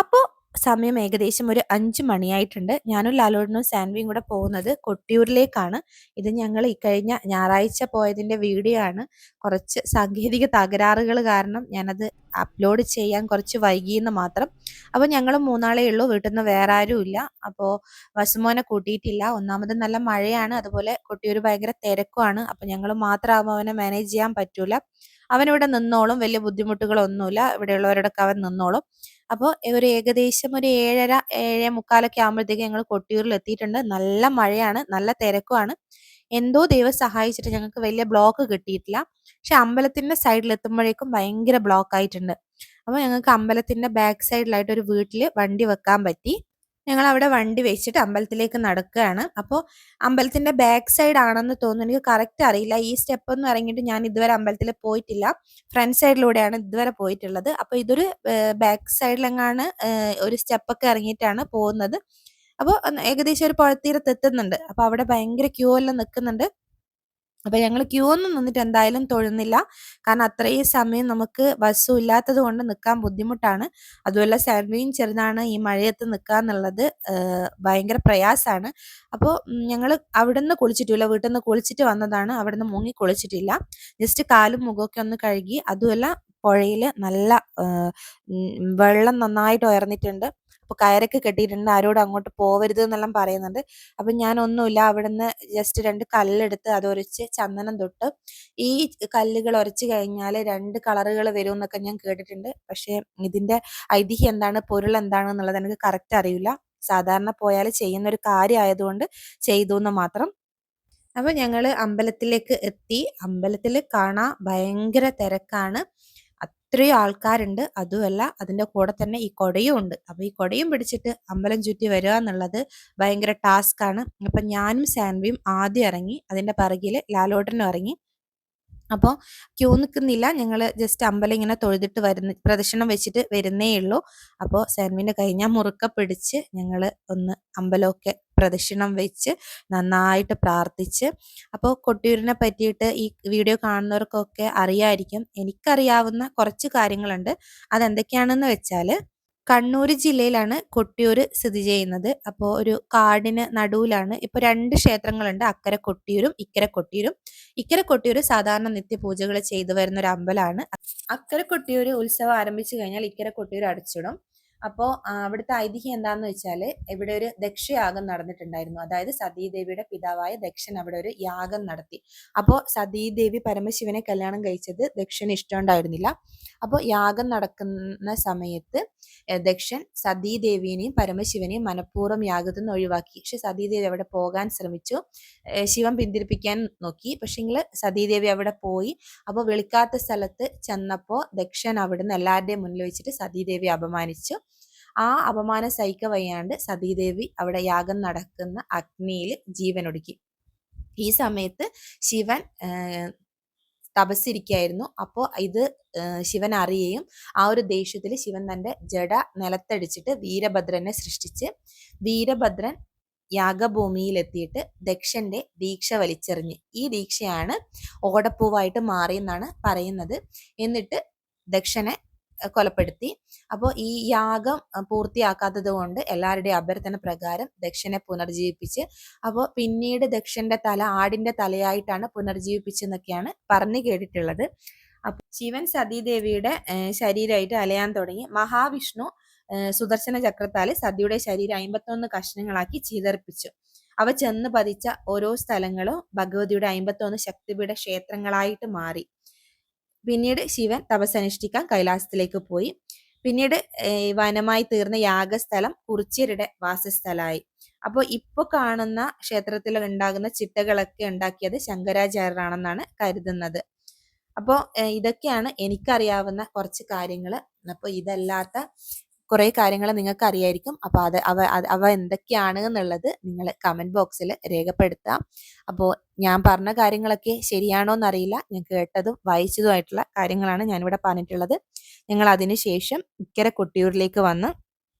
അപ്പോൾ സമയം ഏകദേശം ഒരു 5 മണിയായിട്ടുണ്ട്. ഞാനും ലാലോട്ടനും സാൻവിയും കൂടെ പോകുന്നത് കൊട്ടിയൂരിലേക്കാണ്. ഇത് ഞങ്ങൾ ഇക്കഴിഞ്ഞ ഞായറാഴ്ച പോയതിൻ്റെ വീഡിയോ ആണ്. കുറച്ച് സാങ്കേതിക തകരാറുകൾ കാരണം ഞാനത് അപ്ലോഡ് ചെയ്യാൻ കുറച്ച് വൈകിയെന്ന് മാത്രം. അപ്പോൾ ഞങ്ങൾ മൂന്നാളേ ഉള്ളൂ, വീട്ടിൽ നിന്ന് വേറെ ആരും ഇല്ല. അപ്പോൾ വസുമോനെ കൂട്ടിയിട്ടില്ല. ഒന്നാമത് നല്ല മഴയാണ്, അതുപോലെ കൊട്ടിയൂർ ഭയങ്കര തിരക്കുമാണ്. അപ്പോൾ ഞങ്ങൾ മാത്രമാകുമ്പോൾ അവനെ മാനേജ് ചെയ്യാൻ പറ്റൂല. അവനിവിടെ നിന്നോളും, വലിയ ബുദ്ധിമുട്ടുകളൊന്നുമില്ല, ഇവിടെയുള്ളവരോടൊക്കെ അവൻ നിന്നോളും. അപ്പോൾ ഏകദേശം ഒരു 7:30 7:45 ആകുമ്പോഴത്തേക്ക് ഞങ്ങൾ കൊട്ടിയൂരിൽ എത്തിയിട്ടുണ്ട്. നല്ല മഴയാണ്, നല്ല തിരക്കുമാണ്. എന്തോ ദൈവം സഹായിച്ചിട്ട് ഞങ്ങൾക്ക് വലിയ ബ്ലോക്ക് കിട്ടിയിട്ടില്ല. പക്ഷെ അമ്പലത്തിന്റെ സൈഡിൽ എത്തുമ്പോഴേക്കും ഭയങ്കര ബ്ലോക്ക് ആയിട്ടുണ്ട്. അപ്പോൾ ഞങ്ങൾക്ക് അമ്പലത്തിന്റെ ബാക്ക് സൈഡിലായിട്ട് ഒരു വീട്ടിൽ വണ്ടി വെക്കാൻ പറ്റി. ഞങ്ങൾ അവിടെ വണ്ടി വെച്ചിട്ട് അമ്പലത്തിലേക്ക് നടക്കുകയാണ്. അപ്പോൾ അമ്പലത്തിന്റെ ബാക്ക് സൈഡ് ആണെന്ന് തോന്നുന്നു, എനിക്ക് കറക്റ്റ് അറിയില്ല. ഈ സ്റ്റെപ്പ് ഒന്നും ഇറങ്ങിയിട്ട് ഞാൻ ഇതുവരെ അമ്പലത്തിൽ പോയിട്ടില്ല. ഫ്രണ്ട് സൈഡിലൂടെയാണ് ഇതുവരെ പോയിട്ടുള്ളത്. അപ്പോൾ ഇതൊരു ബാക്ക് സൈഡിലെങ്ങാണ് ഒരു സ്റ്റെപ്പൊക്കെ ഇറങ്ങിയിട്ടാണ് പോകുന്നത്. അപ്പോൾ ഏകദേശം ഒരു പുഴത്തീരത്ത് എത്തുന്നുണ്ട്. അപ്പോൾ അവിടെ ഭയങ്കര ക്യൂ എല്ലാം നിൽക്കുന്നുണ്ട്. അപ്പോൾ ഞങ്ങൾ ക്യൂ ഒന്നും നിന്നിട്ട് എന്തായാലും തൊഴുന്നില്ല. കാരണം അത്രയും സമയം നമുക്ക് ബസ്സും ഇല്ലാത്തത് കൊണ്ട് നിൽക്കാൻ ബുദ്ധിമുട്ടാണ്. അതുമല്ല സാൻവിയും ചെറുതാണ്, ഈ മഴയത്ത് നിൽക്കുക എന്നുള്ളത് ഭയങ്കര പ്രയാസമാണ്. അപ്പോൾ ഞങ്ങൾ അവിടെ നിന്ന് കുളിച്ചിട്ടില്ല, വീട്ടിൽ നിന്ന് കുളിച്ചിട്ട് വന്നതാണ്. അവിടെ നിന്ന് മുങ്ങി കുളിച്ചിട്ടില്ല. ജസ്റ്റ് കാലും മുഖമൊക്കെ ഒന്ന് കഴുകി. അതുമല്ല പുഴയിൽ നല്ല വെള്ളം നന്നായിട്ട് ഉയർന്നിട്ടുണ്ട്. അപ്പോൾ കയറൊക്കെ കെട്ടിയിട്ടുണ്ട്, ആരോടും അങ്ങോട്ട് പോവരുത് എന്നെല്ലാം പറയുന്നുണ്ട്. അപ്പം ഞാൻ ഒന്നുമില്ല, അവിടുന്ന് ജസ്റ്റ് 2 കല്ലെടുത്ത് അതൊരച്ച് ചന്ദനം തൊട്ട്. ഈ കല്ലുകൾ ഉരച്ച് കഴിഞ്ഞാൽ 2 കളറുകൾ വരും എന്നൊക്കെ ഞാൻ കേട്ടിട്ടുണ്ട്. പക്ഷേ ഇതിന്റെ ഐതിഹ്യം എന്താണ്, പൊരുൾ എന്താണെന്നുള്ളത് എനിക്ക് കറക്റ്റ് അറിയില്ല. സാധാരണ പോയാൽ ചെയ്യുന്ന ഒരു കാര്യം ആയതുകൊണ്ട് ചെയ്തു എന്ന് മാത്രം. അപ്പോൾ ഞങ്ങൾ അമ്പലത്തിലേക്ക് എത്തി. അമ്പലത്തിൽ കാണാൻ ഭയങ്കര തിരക്കാണ്, അത്രയും ആൾക്കാരുണ്ട്. അതുമല്ല അതിൻ്റെ കൂടെ തന്നെ ഈ കൊടയും ഉണ്ട്. അപ്പോൾ ഈ കൊടയും പിടിച്ചിട്ട് അമ്പലം ചുറ്റി വരിക എന്നുള്ളത് ഭയങ്കര ടാസ്ക്കാണ്. അപ്പം ഞാനും സാൻവിയും ആദ്യം ഇറങ്ങി, അതിൻ്റെ പിറകിൽ ലാലോട്ടനും ഇറങ്ങി. അപ്പോൾ ക്യൂ നിൽക്കുന്നില്ല, ഞങ്ങൾ ജസ്റ്റ് അമ്പലം ഇങ്ങനെ തൊഴുതിട്ട് പ്രദക്ഷിണം വെച്ചിട്ട് വരുന്നേ ഉള്ളൂ. അപ്പോൾ സാൻവിൻ്റെ കൈ ഞാൻ മുറുക്ക പിടിച്ച് ഞങ്ങൾ ഒന്ന് അമ്പലമൊക്കെ പ്രദക്ഷിണം വെച്ച് നന്നായിട്ട് പ്രാർത്ഥിച്ച്. അപ്പോൾ കൊട്ടിയൂരിനെ പറ്റിയിട്ട് ഈ വീഡിയോ കാണുന്നവർക്കൊക്കെ അറിയായിരിക്കും. എനിക്കറിയാവുന്ന കുറച്ച് കാര്യങ്ങളുണ്ട്. അതെന്തൊക്കെയാണെന്ന് വെച്ചാൽ, കണ്ണൂർ ജില്ലയിലാണ് കൊട്ടിയൂർ സ്ഥിതി ചെയ്യുന്നത്. അപ്പോൾ ഒരു കാടിന് നടുവിലാണ്. ഇപ്പോൾ 2 ക്ഷേത്രങ്ങളുണ്ട്, അക്കരെ കൊട്ടിയൂരും ഇക്കരെ കൊട്ടിയൂരും. ഇക്കരെ കൊട്ടിയൂർ സാധാരണ നിത്യപൂജകൾ ചെയ്തു വരുന്ന ഒരു അമ്പലമാണ്. അക്കരെ കൊട്ടിയൂർ ഉത്സവം ആരംഭിച്ചു കഴിഞ്ഞാൽ ഇക്കരെ കൊട്ടിയൂർ അടച്ചിടും. അപ്പോൾ അവിടുത്തെ ഐതിഹ്യം എന്താണെന്ന് വെച്ചാൽ, ഇവിടെ ഒരു ദക്ഷയാഗം നടന്നിട്ടുണ്ടായിരുന്നു. അതായത് സതീദേവിയുടെ പിതാവായ ദക്ഷൻ അവിടെ ഒരു യാഗം നടത്തി. അപ്പോൾ സതീദേവി പരമശിവനെ കല്യാണം കഴിച്ചത് ദക്ഷന് ഇഷ്ടമുണ്ടായിരുന്നില്ല. അപ്പോൾ യാഗം നടക്കുന്ന സമയത്ത് ദക്ഷൻ സതീദേവിയെയും പരമശിവനെയും മനഃപൂർവ്വം യാഗത്തിൽ നിന്ന് ഒഴിവാക്കി. പക്ഷെ സതീദേവി അവിടെ പോകാൻ ശ്രമിച്ചു. ശിവൻ പിന്തിരിപ്പിക്കാൻ നോക്കി, പക്ഷെങ്കിൽ സതീദേവി അവിടെ പോയി. അപ്പോൾ വിളിക്കാത്ത സ്ഥലത്ത് ചെന്നപ്പോൾ ദക്ഷൻ അവിടുന്ന് എല്ലാവരുടെയും മുന്നിൽ വെച്ചിട്ട് സതീദേവി അപമാനിച്ചു. ആ അപമാനം സഹിക്ക വയ്യാണ്ട് സതീദേവി അവിടെ യാഗം നടക്കുന്ന അഗ്നിയിൽ ജീവനൊടുക്കി. ഈ സമയത്ത് ശിവൻ തപസ്സിരിക്കുകയായിരുന്നു. അപ്പോൾ ഇത് ശിവൻ അറിയുകയും ആ ഒരു ദേഷ്യത്തിൽ ശിവൻ തൻ്റെ ജട നിലത്തടിച്ചിട്ട് വീരഭദ്രനെ സൃഷ്ടിച്ച്, വീരഭദ്രൻ യാഗഭൂമിയിലെത്തിയിട്ട് ദക്ഷന്റെ ദീക്ഷ വലിച്ചെറിഞ്ഞ്. ഈ ദീക്ഷയാണ് ഓടപ്പൂവായിട്ട് മാറിയെന്നാണ് പറയുന്നത്. എന്നിട്ട് ദക്ഷനെ കൊലപ്പെടുത്തി. അപ്പോൾ ഈ യാഗം പൂർത്തിയാക്കാത്തത് കൊണ്ട് എല്ലാവരുടെയും അഭ്യർത്ഥന പ്രകാരം ദക്ഷനെ പുനർജീവിപ്പിച്ച്. അപ്പോൾ പിന്നീട് ദക്ഷന്റെ തല ആടിന്റെ തലയായിട്ടാണ് പുനർജീവിപ്പിച്ചെന്നൊക്കെയാണ് പറഞ്ഞു കേട്ടിട്ടുള്ളത്. അപ്പോൾ ശിവൻ സതീദേവിയുടെ ശരീരമായിട്ട് അലയാൻ തുടങ്ങി. മഹാവിഷ്ണു സുദർശന ചക്രത്താൽ സതിയുടെ ശരീരം 51 കഷ്ണങ്ങളാക്കി ചിതറിപ്പിച്ചു. അവ ചെന്ന് പതിച്ച ഓരോ സ്ഥലങ്ങളും ഭഗവതിയുടെ 51 ശക്തിപീഠ ക്ഷേത്രങ്ങളായിട്ട് മാറി. പിന്നീട് ശിവൻ തപസ്സനുഷ്ഠിക്കാൻ കൈലാസത്തിലേക്ക് പോയി. പിന്നീട് വനമായി തീർന്ന യാഗസ്ഥലം കുറിച്യരുടെ വാസസ്ഥലമായി. അപ്പോൾ ഇപ്പോൾ കാണുന്ന ക്ഷേത്രത്തിൽ ഉണ്ടാകുന്ന ചിട്ടകളൊക്കെ ഉണ്ടാക്കിയത് ശങ്കരാചാര്യരാണെന്നാണ് കരുതുന്നത്. അപ്പോൾ ഇതൊക്കെയാണ് എനിക്കറിയാവുന്ന കുറച്ച് കാര്യങ്ങൾ. അപ്പോൾ ഇതല്ലാത്ത കുറേ കാര്യങ്ങൾ നിങ്ങൾക്ക് അറിയായിരിക്കും. അപ്പോൾ അവ എന്തൊക്കെയാണ് എന്നുള്ളത് നിങ്ങൾ കമൻറ്റ് ബോക്സിൽ രേഖപ്പെടുത്താം. അപ്പോൾ ഞാൻ പറഞ്ഞ കാര്യങ്ങളൊക്കെ ശരിയാണോ എന്നറിയില്ല. ഞാൻ കേട്ടതും വായിച്ചതുമായിട്ടുള്ള കാര്യങ്ങളാണ് ഞാനിവിടെ പറഞ്ഞിട്ടുള്ളത്. ഞങ്ങൾ അതിനുശേഷം ഇക്കരെ കൊട്ടിയൂരിലേക്ക് വന്ന്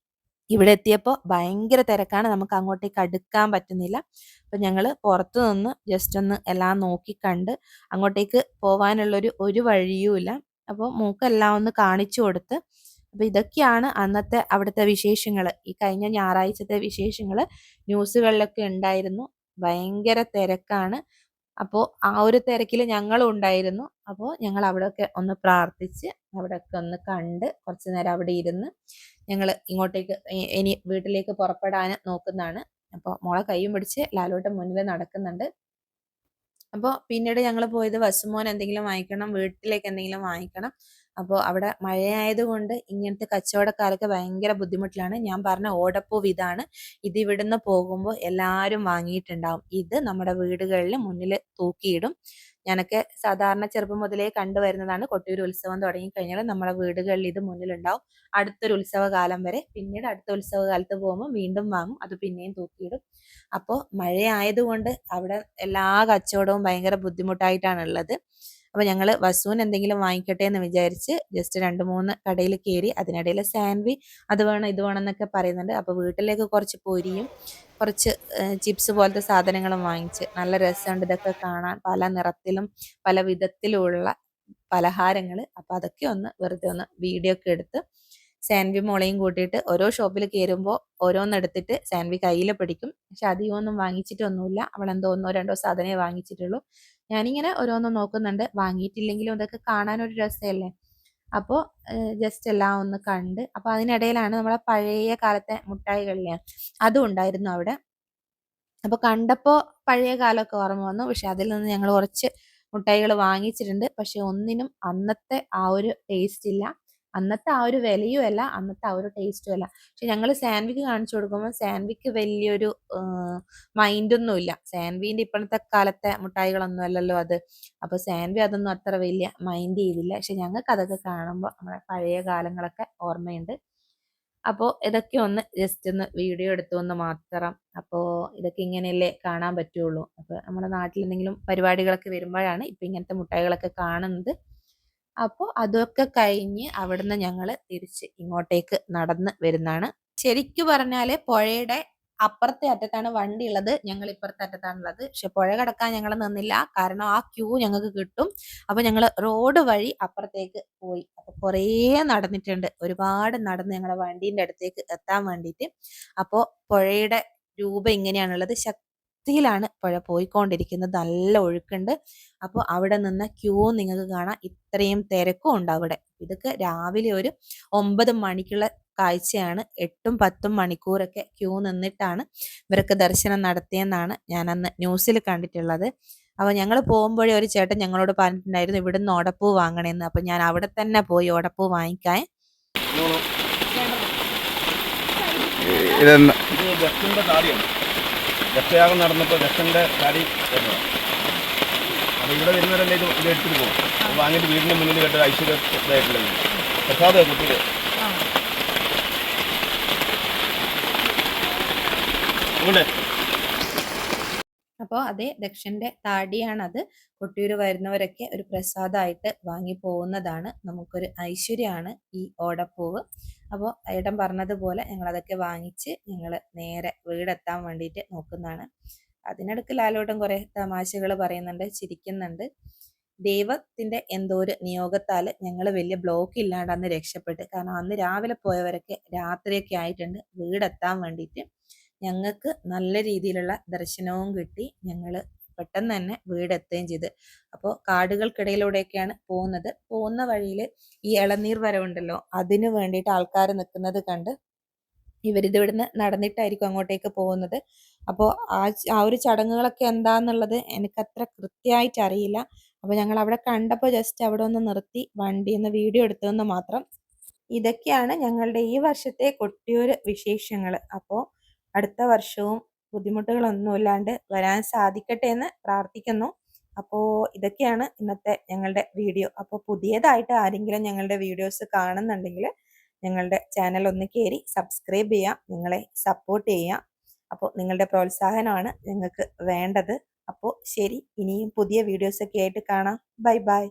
ഇവിടെ എത്തിയപ്പോൾ ഭയങ്കര തിരക്കാണ്, നമുക്ക് അങ്ങോട്ടേക്ക് അടുക്കാൻ പറ്റുന്നില്ല. അപ്പം ഞങ്ങൾ പുറത്തു നിന്ന് ജസ്റ്റ് ഒന്ന് എല്ലാം നോക്കി കണ്ട് അങ്ങോട്ടേക്ക് പോകാനുള്ളൊരു വഴിയുമില്ല. അപ്പോൾ മൂക്കെല്ലാം ഒന്ന് കാണിച്ചു കൊടുത്ത് അപ്പോൾ ഇതൊക്കെയാണ് അന്നത്തെ അവിടുത്തെ വിശേഷങ്ങൾ. ഈ കഴിഞ്ഞ ഞായറാഴ്ചത്തെ വിശേഷങ്ങൾ ന്യൂസുകളിലൊക്കെ ഉണ്ടായിരുന്നു. ഭയങ്കര തിരക്കാണ്. അപ്പോൾ ആ ഒരു തിരക്കിൽ ഞങ്ങളും ഉണ്ടായിരുന്നു. അപ്പോൾ ഞങ്ങൾ അവിടെയൊക്കെ ഒന്ന് പ്രാർത്ഥിച്ച് അവിടെയൊക്കെ ഒന്ന് കണ്ട് കുറച്ച് നേരം അവിടെ ഇരുന്ന് ഞങ്ങൾ ഇങ്ങോട്ടേക്ക് ഇനി വീട്ടിലേക്ക് പുറപ്പെടാൻ നോക്കുന്നതാണ്. അപ്പോൾ മോളെ കൈയും പിടിച്ച് ലാലുവേട്ടൻ മുന്നിൽ നടക്കുന്നുണ്ട്. അപ്പോൾ പിന്നീട് ഞങ്ങൾ പോയത് വസുമോൻ എന്തെങ്കിലും വാങ്ങിക്കണം, വീട്ടിലേക്ക് എന്തെങ്കിലും വാങ്ങിക്കണം. അപ്പോൾ അവിടെ മഴയായതുകൊണ്ട് ഇങ്ങനത്തെ കച്ചവടക്കാരൊക്കെ ഭയങ്കര ബുദ്ധിമുട്ടിലാണ്. ഞാൻ പറഞ്ഞ ഓടപ്പൂവ് ഇതാണ്. ഇത് ഇവിടുന്ന് പോകുമ്പോൾ എല്ലാവരും വാങ്ങിയിട്ടുണ്ടാവും. ഇത് നമ്മുടെ വീടുകളിൽ മുന്നിൽ തൂക്കിയിടും. ഞാനൊക്കെ സാധാരണ ചെറുപ്പം മുതലേ കണ്ടുവരുന്നതാണ്. കൊട്ടിയൂർ ഉത്സവം തുടങ്ങിക്കഴിഞ്ഞാൽ നമ്മുടെ വീടുകളിൽ ഇത് മുന്നിലുണ്ടാവും അടുത്തൊരു ഉത്സവകാലം വരെ. പിന്നീട് അടുത്ത ഉത്സവകാലത്ത് പോകുമ്പോൾ വീണ്ടും വാങ്ങും, അത് പിന്നെയും തൂക്കിയിടും. അപ്പോൾ മഴയായതുകൊണ്ട് അവിടെ എല്ലാ കച്ചവടവും ഭയങ്കര ബുദ്ധിമുട്ടായിട്ടാണുള്ളത്. അപ്പോൾ ഞങ്ങൾ വസുവിന് എന്തെങ്കിലും വാങ്ങിക്കട്ടെ എന്ന് വിചാരിച്ച് ജസ്റ്റ് 2-3 കടയിൽ കയറി. അതിനിടയിൽ സാൻവി അത് വേണം ഇത് വേണം എന്നൊക്കെ പറയുന്നുണ്ട്. അപ്പോൾ വീട്ടിലേക്ക് കുറച്ച് പൊരിയും കുറച്ച് ചിപ്സ് പോലത്തെ സാധനങ്ങളും വാങ്ങിച്ച്. നല്ല രസമുണ്ട് ഇതൊക്കെ കാണാൻ, പല നിറത്തിലും പല വിധത്തിലുള്ള പലഹാരങ്ങൾ. അപ്പോൾ അതൊക്കെ ഒന്ന് വെറുതെ ഒന്ന് വീഡിയോ ഒക്കെ എടുത്ത് സാൻവി മോളെയും കൂട്ടിയിട്ട് ഓരോ ഷോപ്പിൽ കയറുമ്പോൾ ഓരോന്നെടുത്തിട്ട് സാൻവി കയ്യിൽ പിടിക്കും. പക്ഷെ അധികമൊന്നും വാങ്ങിച്ചിട്ടൊന്നുമില്ല. അവൾ എന്തോ 1-2 സാധനമേ വാങ്ങിച്ചിട്ടുള്ളൂ. ഞാനിങ്ങനെ ഓരോന്നും നോക്കുന്നുണ്ട്. വാങ്ങിയിട്ടില്ലെങ്കിലും ഇതൊക്കെ കാണാനൊരു രസമല്ലേ. അപ്പോൾ ജസ്റ്റ് എല്ലാം ഒന്ന് കണ്ട്. അപ്പോൾ അതിനിടയിലാണ് നമ്മളെ പഴയ കാലത്തെ മുട്ടായികളില്ലേ അതും ഉണ്ടായിരുന്നു അവിടെ. അപ്പോൾ കണ്ടപ്പോൾ പഴയ കാലമൊക്കെ ഓർമ്മ വന്നു. പക്ഷെ അതിൽ നിന്ന് ഞങ്ങൾ കുറച്ച് മുട്ടായികൾ വാങ്ങിച്ചിട്ടുണ്ട്. പക്ഷെ ഒന്നിനും അന്നത്തെ ആ ഒരു ടേസ്റ്റ് ഇല്ല. അന്നത്തെ ആ ഒരു വിലയും അല്ല, അന്നത്തെ ആ ഒരു ടേസ്റ്റും അല്ല. പക്ഷെ ഞങ്ങൾ സാൻവിക്ക് കാണിച്ചു കൊടുക്കുമ്പോൾ സാൻവിക്ക് വലിയൊരു മൈൻഡൊന്നും ഇല്ല. സാൻവിൻ്റെ ഇപ്പോഴത്തെ കാലത്തെ മുട്ടായികളൊന്നും അല്ലല്ലോ അത്. അപ്പോൾ സാൻവി അതൊന്നും അത്ര വലിയ മൈൻഡ് ചെയ്തില്ല. പക്ഷെ ഞങ്ങൾക്ക് അതൊക്കെ കാണുമ്പോൾ നമ്മുടെ പഴയ കാലങ്ങളൊക്കെ ഓർമ്മയുണ്ട്. അപ്പോൾ ഇതൊക്കെ ഒന്ന് ജസ്റ്റ് ഒന്ന് വീഡിയോ എടുത്തു എന്ന് മാത്രം. അപ്പോൾ ഇതൊക്കെ ഇങ്ങനെയല്ലേ കാണാൻ പറ്റുള്ളൂ. അപ്പോൾ നമ്മുടെ നാട്ടിൽ എന്തെങ്കിലും പരിപാടികളൊക്കെ വരുമ്പോഴാണ് ഇപ്പം ഇങ്ങനത്തെ മുട്ടായികളൊക്കെ കാണുന്നത്. അപ്പോൾ അതൊക്കെ കഴിഞ്ഞ് അവിടുന്ന് ഞങ്ങൾ തിരിച്ച് ഇങ്ങോട്ടേക്ക് നടന്ന് വരുന്നതാണ്. ശരിക്കു പറഞ്ഞാൽ പുഴയുടെ അപ്പുറത്തെ അറ്റത്താണ് വണ്ടി ഉള്ളത്, ഞങ്ങൾ ഇപ്പുറത്തെ അറ്റത്താണുള്ളത്. പക്ഷെ പുഴ കടക്കാൻ ഞങ്ങൾ നിന്നില്ല, കാരണം ആ ക്യൂ ഞങ്ങൾക്ക് കിട്ടും. അപ്പോൾ ഞങ്ങൾ റോഡ് വഴി അപ്പുറത്തേക്ക് പോയി. അപ്പോൾ കുറേ നടന്നിട്ടുണ്ട്, ഒരുപാട് നടന്ന് ഞങ്ങളുടെ വണ്ടീൻ്റെ അടുത്തേക്ക് എത്താൻ വേണ്ടിയിട്ട്. അപ്പോൾ പുഴയുടെ രൂപം ഇങ്ങനെയാണുള്ളത്. ശക്തിയിലാണ് പുഴ പോയിക്കൊണ്ടിരിക്കുന്നത്, നല്ല ഒഴുക്കുണ്ട്. അപ്പോൾ അവിടെ നിന്ന് ക്യൂ നിങ്ങൾക്ക് കാണാം, ഇത്രയും തിരക്കും ഉണ്ട് അവിടെ. ഇതൊക്കെ രാവിലെ ഒരു 9 മണിക്കുള്ള കാഴ്ചയാണ്. 8-10 മണിക്കൂറൊക്കെ ക്യൂ നിന്നിട്ടാണ് ഇവരൊക്കെ ദർശനം നടത്തിയെന്നാണ് ഞാൻ അന്ന് ന്യൂസിൽ കണ്ടിട്ടുള്ളത്. അപ്പോൾ ഞങ്ങൾ പോകുമ്പോഴേ ഒരു ചേട്ടൻ ഞങ്ങളോട് പറഞ്ഞിട്ടുണ്ടായിരുന്നു ഇവിടുന്ന് ഓടപ്പൂ വാങ്ങണമെന്ന്. അപ്പോൾ ഞാൻ അവിടെ തന്നെ പോയി ഓടപ്പൂ വാങ്ങിക്കാൻ. രക്ഷയാഗം നടന്നപ്പോൾ ദക്ഷൻ്റെ താടി വരുന്നതാണ്. അപ്പോൾ ഇവിടെ വരുന്നവരല്ലേ ഇത് എടുത്തിട്ട് പോകും. വാങ്ങിയിട്ട് വീടിൻ്റെ മുന്നിൽ കേട്ട ഐശ്വര്യമായിട്ടുള്ളത് പ്രസാദ കുട്ടിയുടെ. അപ്പോൾ അതേ ദക്ഷൻ്റെ താടിയാണത്. കൊട്ടിയൂർ വരുന്നവരൊക്കെ ഒരു പ്രസാദമായിട്ട് വാങ്ങി പോകുന്നതാണ്. നമുക്കൊരു ഐശ്വര്യമാണ് ഈ ഓടപ്പൂവ്. അപ്പോൾ ഏട്ടൻ പറഞ്ഞതുപോലെ ഞങ്ങളതൊക്കെ വാങ്ങിച്ച് ഞങ്ങൾ നേരെ വീടെത്താൻ വേണ്ടിയിട്ട് നോക്കുന്നതാണ്. അതിനിടയ്ക്ക് ലാലോട്ടൻ കുറേ തമാശകൾ പറയുന്നുണ്ട്, ചിരിക്കുന്നുണ്ട്. ദൈവത്തിൻ്റെ എന്തോ ഒരു നിയോഗത്താൽ ഞങ്ങൾ വലിയ ബ്ലോക്ക് ഇല്ലാണ്ട് അന്ന് രക്ഷപ്പെട്ട്. കാരണം അന്ന് രാവിലെ പോയവരൊക്കെ രാത്രിയൊക്കെ ആയിട്ടുണ്ട് വീടെത്താൻ വേണ്ടിയിട്ട്. ഞങ്ങൾക്ക് നല്ല രീതിയിലുള്ള ദർശനവും കിട്ടി. ഞങ്ങൾ പെട്ടെന്ന് തന്നെ വീടെത്തുകയും ചെയ്ത്. അപ്പോൾ കാടുകൾക്കിടയിലൂടെയൊക്കെയാണ് പോകുന്നത്. പോകുന്ന വഴിയിൽ ഈ ഇളനീർ വരവുണ്ടല്ലോ, അതിന് വേണ്ടിയിട്ട് ആൾക്കാർ നിൽക്കുന്നത് കണ്ട് ഇവരിത് ഇവിടുന്ന് നടന്നിട്ടായിരിക്കും അങ്ങോട്ടേക്ക് പോകുന്നത്. അപ്പോൾ ആ ഒരു ചടങ്ങുകളൊക്കെ എന്താന്നുള്ളത് എനിക്കത്ര കൃത്യമായിട്ട് അറിയില്ല. അപ്പോൾ ഞങ്ങൾ അവിടെ കണ്ടപ്പോൾ ജസ്റ്റ് അവിടെ ഒന്ന് നിർത്തി വണ്ടിയിൽ നിന്ന് വീഡിയോ എടുത്തതെന്ന് മാത്രം. ഇതൊക്കെയാണ് ഞങ്ങളുടെ ഈ വർഷത്തെ കൊട്ടിയൂർ വിശേഷങ്ങൾ. അപ്പോൾ അടുത്ത വർഷവും ബുദ്ധിമുട്ടുകളൊന്നും ഇല്ലാണ്ട് വരാൻ സാധിക്കട്ടെ എന്ന് പ്രാർത്ഥിക്കുന്നു. അപ്പോൾ ഇതൊക്കെയാണ് ഇന്നത്തെ ഞങ്ങളുടെ വീഡിയോ. അപ്പോൾ പുതിയതായിട്ട് ആരെങ്കിലും ഞങ്ങളുടെ വീഡിയോസ് കാണുന്നുണ്ടെങ്കിൽ ഞങ്ങളുടെ ചാനൽ ഒന്ന് കയറി സബ്സ്ക്രൈബ് ചെയ്യുക, നിങ്ങളെ സപ്പോർട്ട് ചെയ്യുക. അപ്പോൾ നിങ്ങളുടെ പ്രോത്സാഹനമാണ് ഞങ്ങൾക്ക് വേണ്ടത്. അപ്പോൾ ശരി, ഇനിയും പുതിയ വീഡിയോസൊക്കെ ആയിട്ട് കാണാം. Bye bye.